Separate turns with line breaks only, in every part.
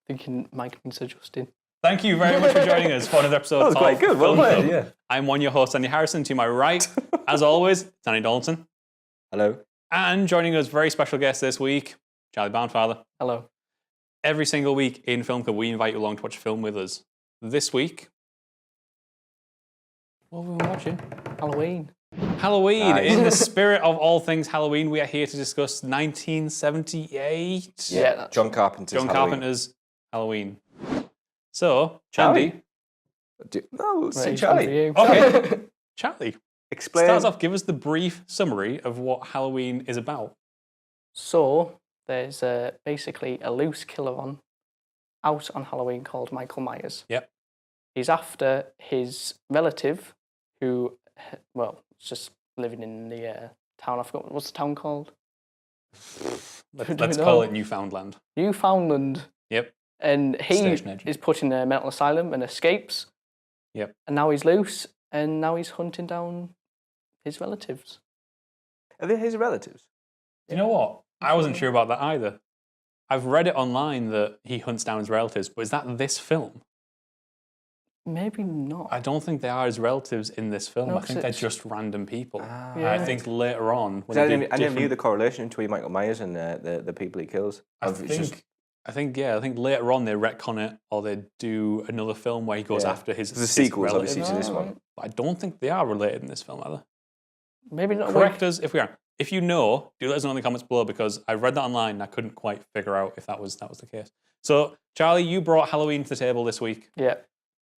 Thinking Mike and Sir Justin.
Thank you very much for joining us for another episode.
That was quite good. Well played, yeah.
I'm one your host, Andy Harrison. To my right, as always, Danny Donaldson.
Hello.
And joining us, very special guest this week, Charlie Barnfather.
Hello.
Every single week in Film Club, we invite you along to watch a film with us. This week, what have we been watching?
Halloween.
Halloween.
Nice.
In the spirit of all things Halloween, we are here to discuss 1978.
Yeah, that's
John Carpenter's
John
Halloween.
Carpenter's Halloween. So,
Charlie.
Andy.
No, we'll see
Right,
Charlie.
for you.
Okay. Charlie,
Explain.
starts off, give us the brief summary of what Halloween is about.
So, there's basically a loose killer out on Halloween called Michael Myers.
Yep.
He's after his relative who, well, is just living in the town. I forgot, what's the town called?
Let's call it Newfoundland.
Newfoundland.
Yep.
And he
Station agent.
is put in a mental asylum and escapes.
Yep.
And now he's loose, and now he's hunting down his relatives.
Are they his relatives?
You know what? I wasn't sure about that either. I've read it online that he hunts down his relatives, but is that this film?
Maybe not.
I don't think they are his relatives in this film.
No,
I think
'cause
they're
it's-
just random people.
Ah.
Yeah.
I think later on, when
I
they
never
did
knew the correlation between Michael Myers and the people he kills.
I
It's just-
think later on they retcon it, or they do another film where he goes
Yeah.
after his.
There's a
his
sequel,
relatives.
obviously, to this one.
Alright.
But I don't think they are related in this film either.
Maybe not.
Correct us if we are. If you know, do let us know in the comments below, because I read that online and I couldn't quite figure out if that was the case. So, Charlie, you brought Halloween to the table this week.
Yeah.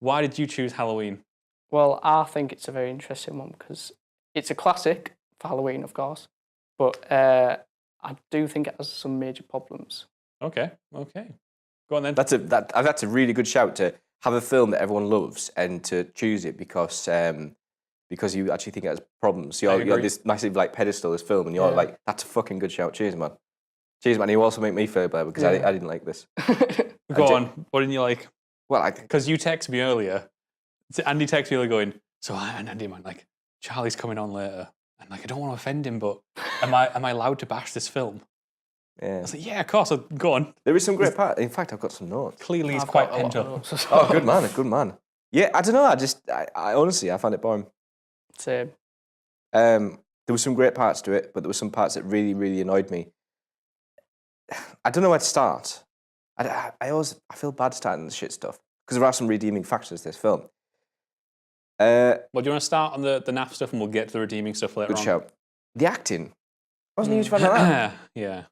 Why did you choose Halloween?
Well, I think it's a very interesting one because it's a classic for Halloween, of course, but I do think it has some major problems.
Okay. Go on then.
That's a really good shout to have a film that everyone loves and to choose it because you actually think it has problems. You're
agree.
this massive like pedestal this film, and you're
Yeah.
like, that's a fucking good shout. Cheers, man. Cheers, man. You also make me feel better because
Yeah.
I didn't like this.
Go on. What didn't you like?
Well,
Because you texted me earlier. Andy texted me earlier going, so Andy, man, like, Charlie's coming on later. And like, I don't want to offend him, but am I allowed to bash this film? I
yeah.
was like, yeah, of course. Go on.
There is some great part. In fact, I've got some notes.
Clearly, he's
I've
quite
got a lot
pent
of
up.
notes as
Oh,
well.
good man, a good man. Yeah, I don't know. I honestly, I found it boring.
Same.
There were some great parts to it, but there were some parts that really, really annoyed me. I don't know where to start. I feel bad starting the shit stuff because there are some redeeming factors to this film.
Well, do you want to start on the naff stuff and we'll get to the redeeming stuff later
Good
on?
shout. The acting. I wasn't a huge fan of that.
Yeah.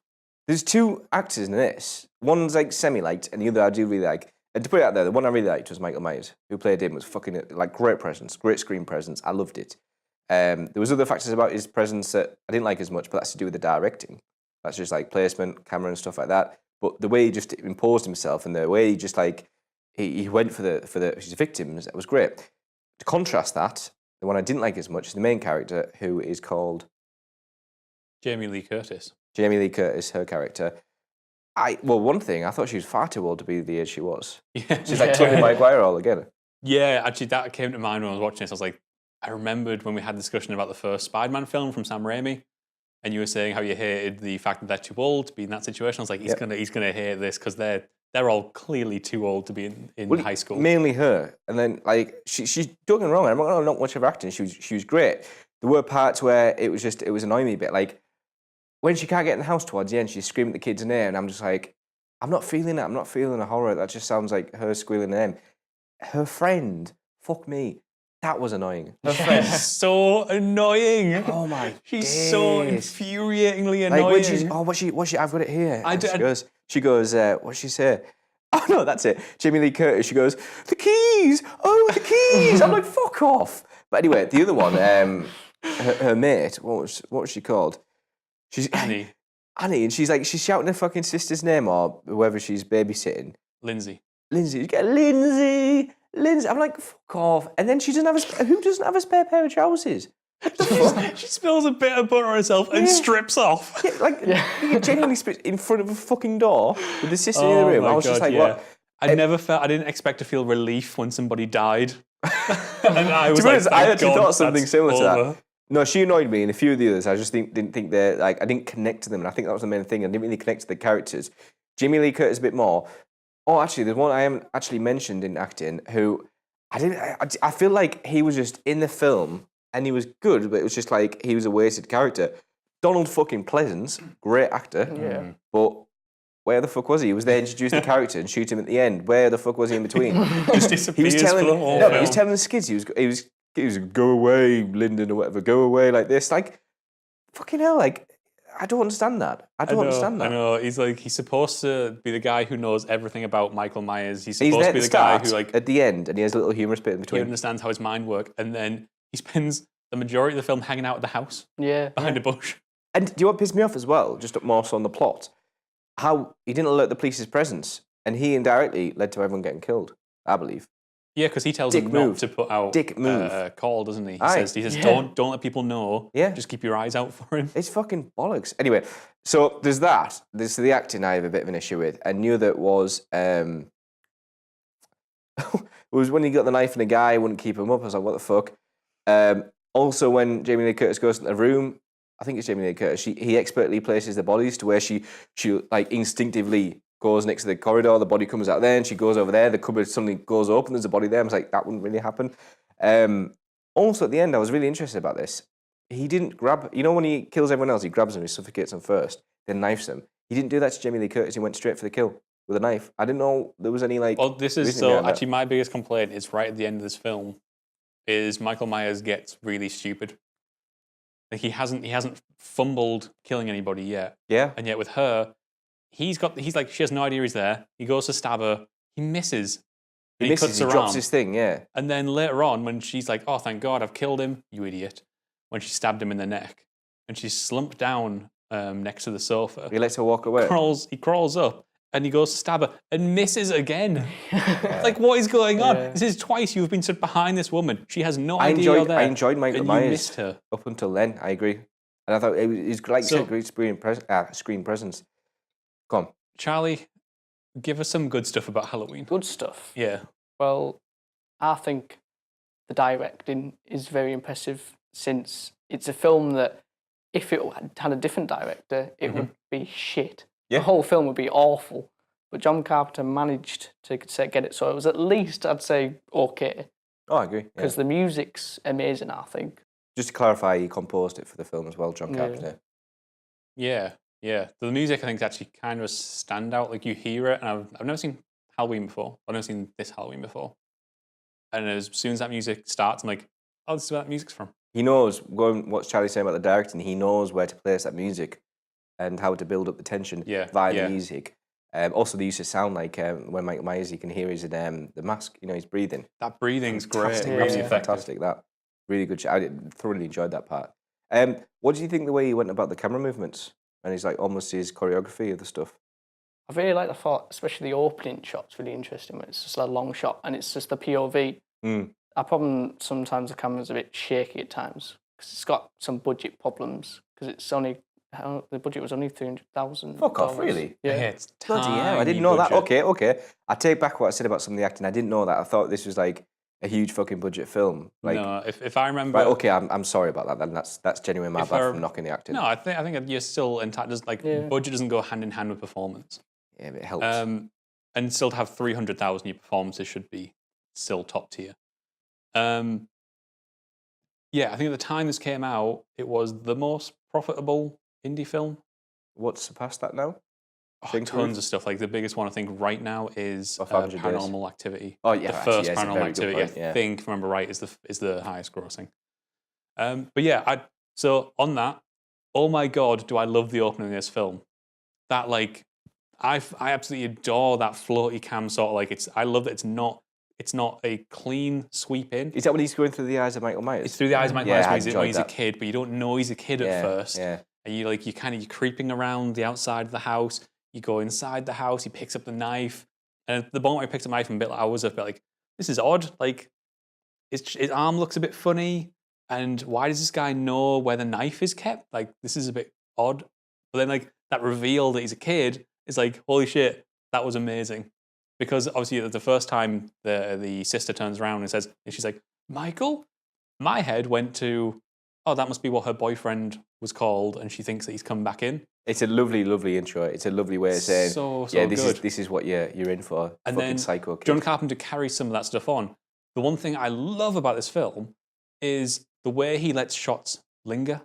There's two actors in this. One's like semi-liked, and the other I do really like. And to put it out there, the one I really liked was Michael Myers, who played him. Was fucking like great presence, great screen presence. I loved it. There was other factors about his presence that I didn't like as much, but that's to do with the directing. That's just like placement, camera, and stuff like that. But the way he just imposed himself and the way he just like he went for his victims, it was great. To contrast that, the one I didn't like as much is the main character, who is called
Jamie Lee Curtis.
Jamie Lee Curtis, her character. One thing, I thought she was far too old to be the age she was.
Yeah.
She's like Tobey Maguire all again.
Yeah, actually, that came to mind when I was watching this. I was like, I remembered when we had a discussion about the first Spider-Man film from Sam Raimi, and you were saying how you hated the fact that they're too old to be in that situation. I was like, he's gonna hate this because they're all clearly too old to be in high school.
Mainly her, and then like she's don't get me wrong. I'm not much of her acting. She was great. There were parts where it was annoying me a bit. Like when she can't get in the house towards the end, she's screaming at the kids in there, and I'm just like, I'm not feeling that. I'm not feeling a horror. That just sounds like her squealing at them. Her friend, fuck me, that was annoying. Her friend,
So annoying.
oh my,
She's so
days.
infuriatingly
Like
annoying.
when she's, what's she? I've got it here.
I
And
do-
she goes, what's she say? Oh no, that's it. Jamie Lee Curtis. She goes, the keys. Oh, the keys. I'm like, fuck off. But anyway, the other one, her mate. What was she called? She's
Annie.
Annie, and she's shouting her fucking sister's name or whoever she's babysitting.
Lindsay.
Lindsay, you get Lindsay. I'm like, fuck off. And then who doesn't have a spare pair of trousers?
She spills a bit of butter on herself and strips off.
Yeah, you genuinely spit in front of a fucking door with the sister in the room. I was just like, what?
I didn't expect to feel relief when somebody died. And I was
To be honest, I
"Thank
actually
God
thought something
that's
similar to
over."
that. No, she annoyed me, and a few of the others, I just didn't think they're like, I didn't connect to them, and I think that was the main thing. I didn't really connect to the characters. Jamie Lee Curtis a bit more. Oh, actually, there's one I haven't actually mentioned in acting who I feel like he was just in the film and he was good, but it was just like he was a wasted character. Donald fucking Pleasance, great actor.
Yeah.
But where the fuck was he? He was there to introduce the character and shoot him at the end. Where the fuck was he in between?
Just disappears
He was telling
for the whole
he
film.
was telling the skids he was go away, Lyndon or whatever, go away like this. Like fucking hell, like I don't understand that. I don't understand that.
I know. He's supposed to be the guy who knows everything about Michael Myers. He's
He's
supposed
there
to be
at
the
the
guy
start,
who like
at the end, and he has a little humorous bit in
he
between.
understands how his mind works, and then he spends the majority of the film hanging out at the house
Yeah.
behind a bush.
And do you know what pissed me off as well? Just more so on the plot, how he didn't alert the police's presence, and he indirectly led to everyone getting killed. I believe.
Yeah, because he tells
Dick
him
move.
not to put out
Dick move.
a call, doesn't he? He
Aye.
says
Yeah.
don't let people know.
Yeah.
Just keep your eyes out for him.
It's fucking bollocks. Anyway, so there's that. There's the acting I have a bit of an issue with. And the other was was when he got the knife and the guy wouldn't keep him up. I was like, what the fuck? Also, when Jamie Lee Curtis goes into the room, I think it's Jamie Lee Curtis, he expertly places the bodies to where she like instinctively goes next to the corridor, the body comes out there, and she goes over there, the cupboard suddenly goes open, there's a body there. I was like, that wouldn't really happen. Also, at the end, I was really interested about this. He didn't grab, you know, when he kills everyone else, he grabs them, he suffocates them first, then knifes them. He didn't do that to Jamie Lee Curtis. He went straight for the kill with a knife. I didn't know there was any like.
Well, this is
reasoning
so
behind that.
actually my biggest complaint is right at the end of this film is Michael Myers gets really stupid. Like he hasn't fumbled killing anybody yet.
Yeah.
And yet with her, he's like she has no idea he's there. He goes to stab her, he misses.
He
And
misses,
cuts
he
her
drops
arm.
his thing, yeah.
And then later on, when she's like, "Oh, thank God, I've killed him, you idiot," when she stabbed him in the neck, and she's slumped down next to the sofa,
He lets her walk away.
he crawls up, and he goes to stab her and misses again. Like, what is going on?
Yeah.
This is twice you've been stood behind this woman. She has no idea you're there.
I enjoyed Michael
and
Myers.
You missed her.
Up until then, I agree. And I thought it was like you
So-
said, great screen presence. Come on.
Charlie, give us some good stuff about Halloween.
Good stuff.
Yeah.
Well, I think the directing is very impressive since it's a film that if it had a different director, it would be shit.
Yeah.
The whole film would be awful. But John Carpenter managed to get it so it was at least, I'd say, okay.
Oh, I agree. Yeah.
Because the music's amazing, I think.
Just to clarify, he composed it for the film as well, John
Yeah.
Carpenter.
Yeah. Yeah. The music, I think, is actually kind of a standout. Like, you hear it, and I've never seen Halloween before. I've never seen this Halloween before. And as soon as that music starts, I'm like, oh, this is where that music's from.
He knows, what's Charlie saying about the directing, he knows where to place that music and how to build up the tension via the music. Also, the use of sound, like when Michael Myers, you can hear his the mask, you know, he's breathing.
That breathing's great.
Fantastic,
Really
absolutely
effective.
fantastic, that. Really good. I thoroughly enjoyed that part. What do you think the way he went about the camera movements? And he's like almost his choreography of the stuff.
I really like the thought, especially the opening shot's really interesting when it's just a long shot and it's just the POV. Our problem sometimes the camera's a bit shaky at times because it's got some budget problems because it's only the budget was only $300,000.
Fuck off, really?
Yeah.
It's
Bloody hell, I didn't
tiny
know that.
budget.
Okay. I take back what I said about some of the acting. I didn't know that. I thought this was like a huge fucking budget film. Like,
No, if I remember...
right, okay, I'm sorry about that. Then that's genuinely my
If
bad
I-
from knocking the acting.
No, I think you're still entitled. Like, budget doesn't go hand in hand with performance.
Yeah, but it helps.
And still to have 300,000, your performances should be still top tier. Yeah, I think at the time this came out, it was the most profitable indie film.
What's surpassed that now?
Oh,
Think
tons
through?
of stuff. Like the biggest one I think right now is
500 Days.
Paranormal Activity.
Oh, yeah,
the
actually,
first
yeah, it's a
Paranormal
very good
Activity.
point,
I
yeah.
think, if I remember right, is the highest grossing. But yeah, so on that, oh my god, do I love the opening of this film? That like, I absolutely adore that floaty cam sort of like I love that it's not a clean sweep in.
Is that when he's going through the eyes of Michael Myers?
It's through the eyes of Michael
Yeah, I
Myers when
enjoyed
he's a
that.
kid, but you don't know he's a kid at first.
Yeah.
And you're creeping around the outside of the house. You go inside the house. He picks up the knife, and at the moment where he picks up the knife, I was a bit like, this is odd. Like, his arm looks a bit funny, and why does this guy know where the knife is kept? Like, this is a bit odd. But then like that reveal that he's a kid is like, holy shit, that was amazing. Because obviously the first time the sister turns around and she's like, Michael? My head went to, oh, that must be what her boyfriend was called, and she thinks that he's come back in.
It's a lovely, lovely intro. It's a lovely way of saying,
good.
This is what you're in for.
And
fucking
then
psycho kid.
John Carpenter carries some of that stuff on. The one thing I love about this film is the way he lets shots linger,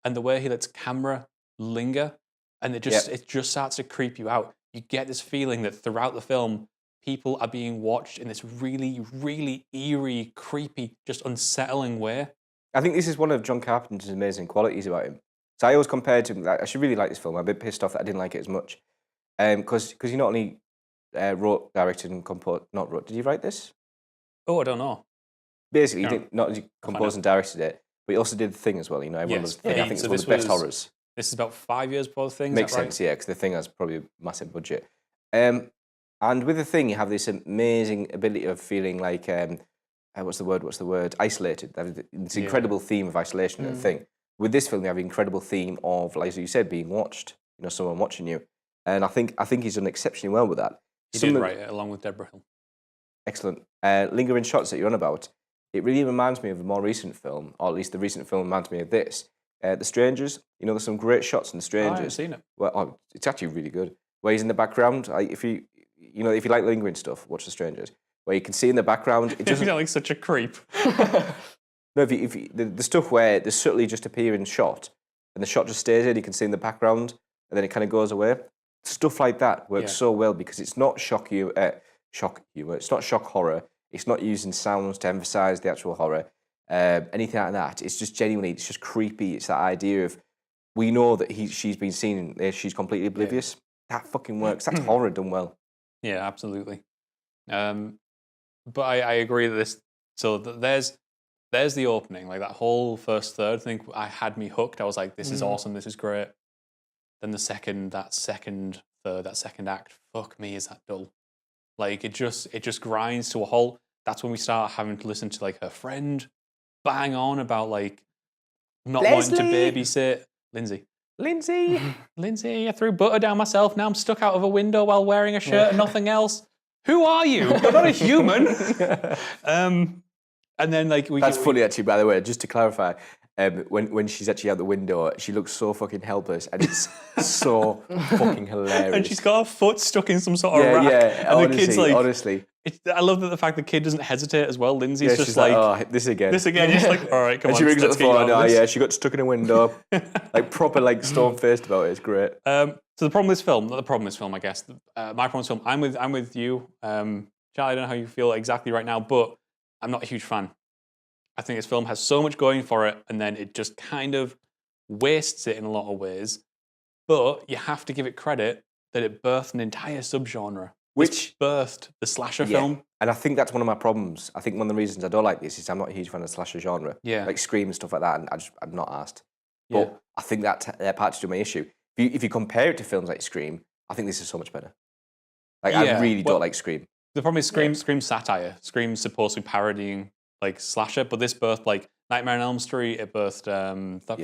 and the way he lets camera linger, and it just starts to creep you out. You get this feeling that throughout the film, people are being watched in this really, really eerie, creepy, just unsettling way.
I think this is one of John Carpenter's amazing qualities about him. So I always compared to him. I should really like this film. I'm a bit pissed off that I didn't like it as much, because he not only wrote, directed, and composed. Not wrote. Did he write this?
Oh, I don't know.
Basically, he didn't not only composed and directed it, but he also did The Thing as well. You know, everyone loves The Thing. I think it's one of the best horrors.
This is about 5 years before The Thing.
Makes sense, yeah, because The Thing has probably a massive budget. And with The Thing, you have this amazing ability of feeling like, what's the word? Isolated. This incredible theme of isolation in The Thing. With this film, you have an incredible theme of, like you said, being watched. You know, someone watching you. And I think he's done exceptionally well with that.
He did write it along with Deborah Hill.
Excellent. Lingering shots that you're on about, it really reminds me of a more recent film, or at least the recent film reminds me of this. The Strangers. You know, there's some great shots in The Strangers.
I haven't seen it.
Well, it's actually really good. Where he's in the background. If you like lingering stuff, watch The Strangers. Where you can see in the background, it doesn't.
You're like such a creep.
No, if the stuff where they subtly just appear in shot, and the shot just stays there, you can see in the background, and then it kind of goes away. Stuff like that works so well because it's not shock humor. It's not shock horror. It's not using sounds to emphasize the actual horror. Anything like that. It's just genuinely, it's just creepy. It's that idea of, we know that she's been seen, she's completely oblivious. Yeah. That fucking works. That's horror done well.
Yeah, absolutely. But I agree that this. So there's the opening, like that whole first third thing. I had me hooked. I was like, this is awesome. This is great. Then that second third, that second act. Fuck me, is that dull? Like it just grinds to a halt. That's when we start having to listen to like her friend bang on about like not wanting to babysit Lindsay, I threw butter down myself. Now I'm stuck out of a window while wearing a shirt and nothing else. Who are you? You're not a human. And then like
that's funny actually. By the way, just to clarify, when she's actually out the window, she looks so fucking helpless, and it's so fucking hilarious.
And she's got her foot stuck in some sort of rack.
Yeah,
and
honestly,
the kid's like,
honestly.
I love that the fact the kid doesn't hesitate as well. Lindsay's just like,
oh, this again.
You're just like, all right, come on.
And she rings up the phone.
Oh,
yeah, she got stuck in a window, like proper, like stone faced about it. It's great.
So the problem with this film, not the problem with this film, I guess. My problem with this film, I'm with you, Charlie. I don't know how you feel exactly right now, but I'm not a huge fan. I think this film has so much going for it, and then it just kind of wastes it in a lot of ways. But you have to give it credit that it birthed an entire subgenre. Which birthed the slasher film.
And I think that's one of my problems. I think one of the reasons I don't like this is I'm not a huge fan of the slasher genre.
Yeah.
Like Scream and stuff like that, and I'm not asked. But I think that part's to my issue. If you compare it to films like Scream, I think this is so much better. Like I really don't like Scream.
The problem is Scream's satire. Scream's supposed to be parodying like slasher, but this birthed like Nightmare on Elm Street, it birthed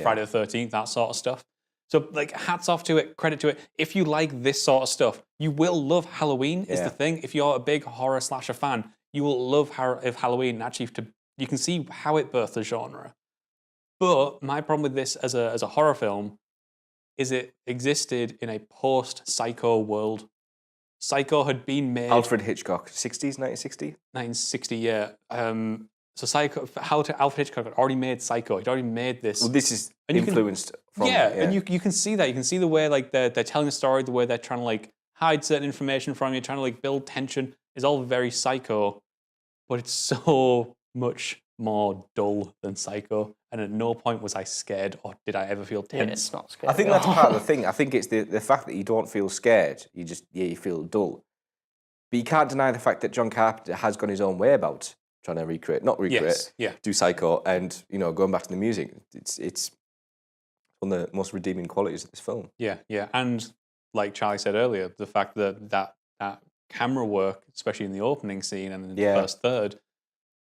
Friday the 13th, that sort of stuff. So like hats off to it, credit to it. If you like this sort of stuff, you will love Halloween is the thing. If you're a big horror slasher fan, you will love Halloween. Actually, you can see how it birthed the genre. But my problem with this as a horror film is it existed in a post-Psycho world. Psycho had been made...
Alfred Hitchcock, 60s, 1960?
1960, yeah. So Alfred Hitchcock had already made Psycho. He'd already made this.
Well, this is influenced from...
and you can see that. You can see the way like they're telling a story, the way they're trying to like hide certain information from you, trying to like build tension. It's all very Psycho, but it's so much more dull than Psycho. And at no point was I scared or did I ever feel tense.
Yeah, it's not scary.
I think that's part of the thing. I think it's the fact that you don't feel scared. You just, you feel dull. But you can't deny the fact that John Carpenter has gone his own way about trying to do Psycho, and going back to the music. It's one of the most redeeming qualities of this film.
Yeah, and like Charlie said earlier, the fact that camera work, especially in the opening scene and in the first third,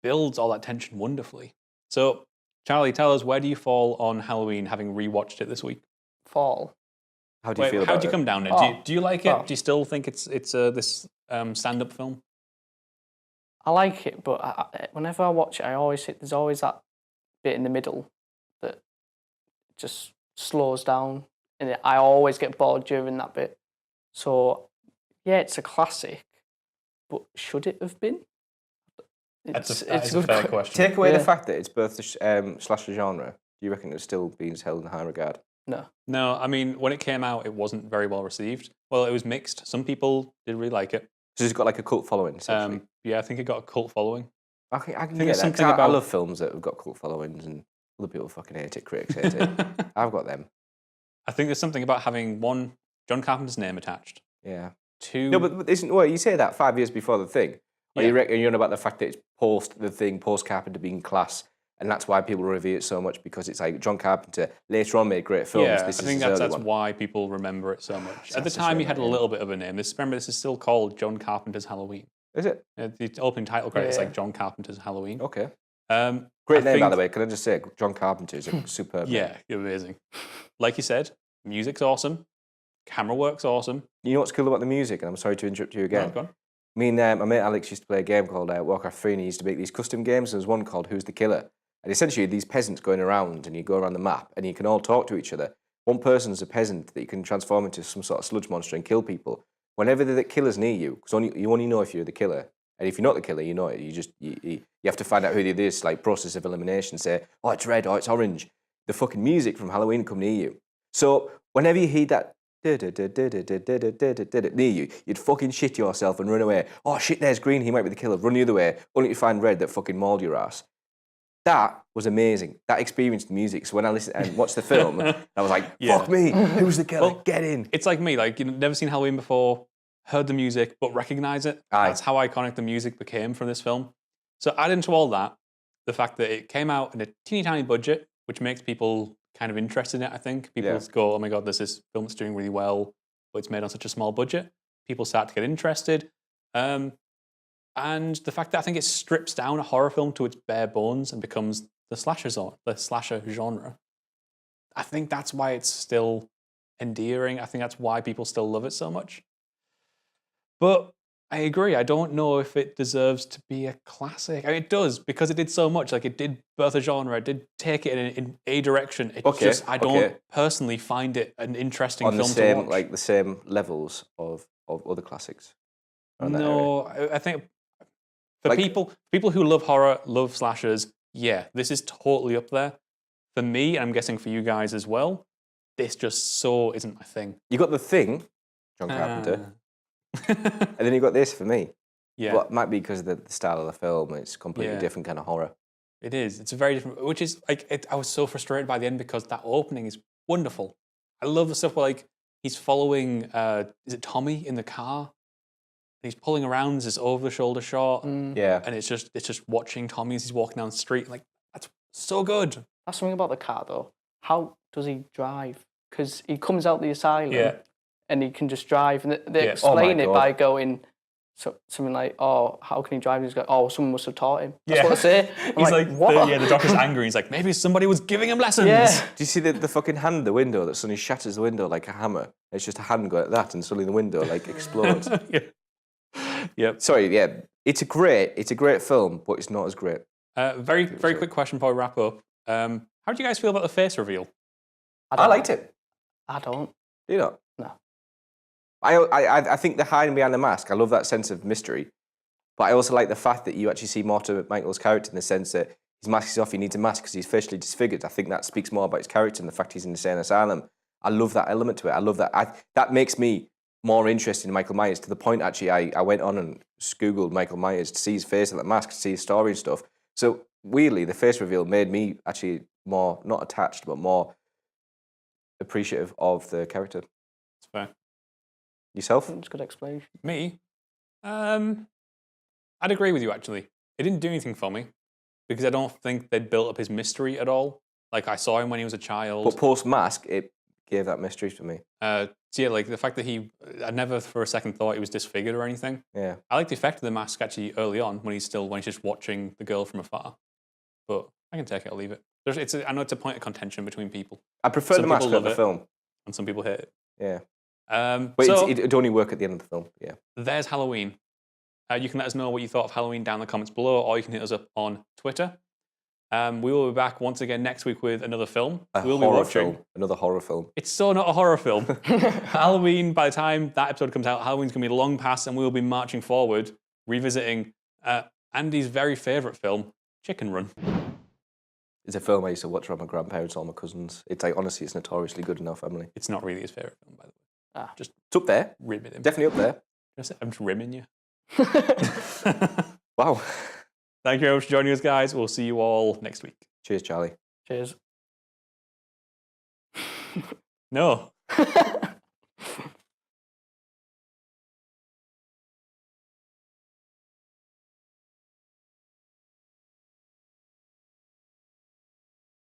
builds all that tension wonderfully. So, Charlie, tell us, where do you fall on Halloween, having rewatched it this week?
Fall.
How do you feel about it?
How do you come down it? Do you like it? Do you still think it's this stand-up film?
I like it, but whenever I watch it, there's always that bit in the middle that just slows down, and I always get bored during that bit. So yeah, it's a classic, but should it have been?
That's a fair question.
Take away the fact that it's both the slasher genre. Do you reckon it's still being held in high regard?
No.
No, I mean, when it came out, it wasn't very well received. Well, it was mixed. Some people did really like it.
So it's got like a cult following, essentially.
Yeah, I think it got a cult following.
I can
think
get
there's
that.
something
'Cause I
about-
love films that have got cult followings, and other people fucking hate it, critics hate it. I've got them.
I think there's something about having one, John Carpenter's name attached.
Yeah.
Two.
No, but isn't well? You say that 5 years before the thing. Or you reckon you're on about the fact that it's post the thing, post Carpenter being class, and that's why people review it so much, because it's like John Carpenter later on made great films.
Yeah,
This
I
is
think
his
that's
early one.
why people remember it so much. At the
That's a
time, he
shame,
had a
yeah.
little bit of a name. Remember, this is still called John Carpenter's Halloween.
Is it?
The opening title credit is
Yeah.
like John Carpenter's Halloween.
Okay.
Um,
Great
I
name, by
think-
the way. Can I just say, John Carpenter is a superb name.
Yeah, you're amazing. Like you said, music's awesome. Camera work's awesome.
You know what's cool about the music? And I'm sorry to interrupt you again.
Right, go on.
Me and my mate Alex used to play a game called Warcraft 3, and he used to make these custom games. There was one called Who's the Killer? And essentially, these peasants going around, and you go around the map, and you can all talk to each other. One person's a peasant that you can transform into some sort of sludge monster and kill people. Whenever the killer's near you, because you only know if you're the killer. And if you're not the killer, you know it. You have to find out who it is, like process of elimination. Say, oh, it's red, oh, it's orange. The fucking music from Halloween come near you. So whenever you hear that near you, you'd fucking shit yourself and run away. Oh shit, there's green, he might be the killer. Run the other way, only to find red that fucking mauled your ass. That was amazing. That experienced the music. So when I listened and watched the film, I was like, fuck me, who's the killer?
Well,
Get in.
It's like me, like you've never seen Halloween before, heard the music, but recognize it.
Aye.
That's how iconic the music became from this film. So add into all that the fact that it came out in a teeny tiny budget, which makes people kind of interested in it, I think. People go, oh my God, there's this film that's doing really well, but it's made on such a small budget. People start to get interested. And the fact that I think it strips down a horror film to its bare bones and becomes the slasher genre. I think that's why it's still endearing. I think that's why people still love it so much. But I agree. I don't know if it deserves to be a classic. I mean, it does, because it did so much. Like, it did birth a genre. It did take it in a direction. It's I don't personally find it an interesting
on
film
the same,
to watch.
like the same levels of other classics.
No, I think for people who love horror, love slashers, yeah, this is totally up there. For me, and I'm guessing for you guys as well, this just so isn't my thing.
You got The Thing, John Carpenter, and then you got this for me.
Yeah.
Well, it might be because of the style of the film. It's completely different kind of horror.
It is. It's a very different, which is like, I was so frustrated by the end because that opening is wonderful. I love the stuff where like he's following, is it Tommy in the car? And he's pulling around, there's this over the shoulder shot.
Yeah.
And it's just watching Tommy as he's walking down the street. Like, that's so good.
That's something about the car though. How does he drive? Because he comes out the asylum and he can just drive. And they explain it by going something like, "Oh, how can he drive?" And he's like, "Oh, someone must have taught him." That's what they say.
He's like
"What?"
the doctor's angry. He's like, maybe somebody was giving him lessons.
Yeah.
Do you see the fucking hand in the window that suddenly shatters the window like a hammer? It's just a hand going like that, and suddenly the window like explodes.
Yep.
Sorry, yeah, it's a great film, but it's not as great.
Very quick question before we wrap up. How do you guys feel about the face reveal?
I liked it.
I don't.
Do you not?
No.
I think the hiding behind the mask, I love that sense of mystery. But I also like the fact that you actually see more to Michael's character in the sense that his mask is off, he needs a mask because he's facially disfigured. I think that speaks more about his character and the fact he's in the insane asylum. I love that element to it. I love that. That makes me more interested in Michael Myers to the point, actually, I went on and Googled Michael Myers to see his face and that mask, to see his story and stuff. So weirdly, the face reveal made me actually more, not attached, but more appreciative of the character.
That's fair.
Yourself?
It's a good explanation.
Me? I'd agree with you, actually. It didn't do anything for me because I don't think they'd built up his mystery at all. Like, I saw him when he was a child.
But post-mask, it gave that mystery to me.
So yeah, like the fact that I never for a second thought he was disfigured or anything.
Yeah.
I like the effect of the mask actually early on when he's just watching the girl from afar. But I can take it or leave it. I know it's a point of contention between people.
I prefer
Some
the mask
people
of the
love it.
film.
And some people hate it.
Yeah.
But
So it'd only work at the end of the film. Yeah.
There's Halloween. You can let us know what you thought of Halloween down in the comments below, or you can hit us up on Twitter. We will be back once again next week with another film.
We'll be watching another horror film.
It's so not a horror film. Halloween, by the time that episode comes out, Halloween's going to be long past, and we will be marching forward, revisiting Andy's very favourite film, Chicken Run.
It's a film I used to watch with my grandparents or my cousins. It's like, honestly, it's notoriously good in our family.
It's not really his favourite film, by the way.
Just it's up there.
Rimming him.
Definitely up there.
I'm just rimming you.
Wow.
Thank you very much for joining us, guys. We'll see you all next week.
Cheers, Charlie.
Cheers.
No.